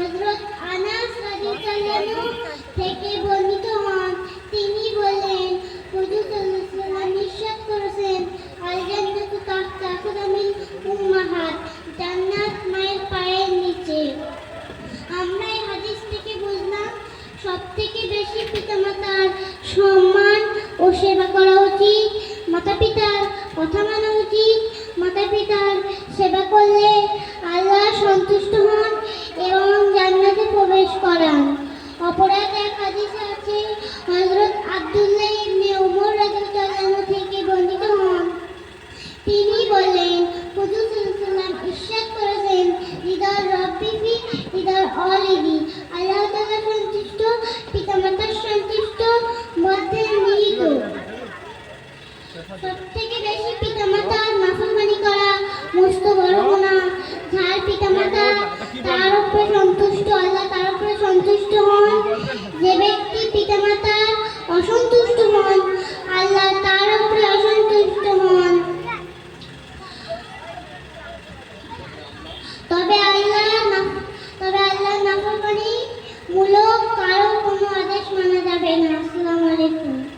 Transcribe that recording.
হযরত আনাস রাদিয়াল্লাহু থেকে বর্ণিত হন, তিনি বলেন হুজুর সাল্লাল্লাহু আলাইহি ওয়াসাল্লাম ইরশাদ করেছেন, আল জান্নাতু তাহতা আকদামিল উম্মাহাত, জান্নাত মায়ের পায়ের নিচে। আমরা এই হাদিস থেকে বুঝলাম সবথেকে বেশি পিতামাতার সম্মান ও সেবা করা উচিত। মাতা-পিতার কথা মানা উচিত। মাতা-পিতার সেবা করলে আল্লাহ সন্তুষ্ট হন এবং জান্নাতে প্রবেশ করান। অপরাধ এক হাদিসে আছে, হযরত আব্দুল্লাহ ইবনে উমর রাদিয়াল্লাহু থেকে বর্ণিত হন, তিনি বলেন হুজুর সাল্লাল্লাহু আলাইহি ওয়াসাল্লাম ইরশাদ করেছেন, রিদার রাব্বি ফি রিদার ওয়ালিদি, আল্লাহ তাআলা সন্তুষ্ট পিতামাতার সন্তুষ্ট মধ্যে নিহিত। সবথেকে বেশি পিতামাতার নাফরমানি করা মস্ত বড় গুনাহ। যার পিতামাতা তার উপরে সন্তুষ্ট, আল্লাহ তার উপরে সন্তুষ্ট হন। যে ব্যক্তি পিতামাতার অসন্তুষ্ট হন, আল্লাহ তার উপরে অসন্তুষ্ট হন। তবে আল্লাহ নাফরমানি মূলক কারো কোনো আদেশ মানা যাবে না। আসসালামু আলাইকুম।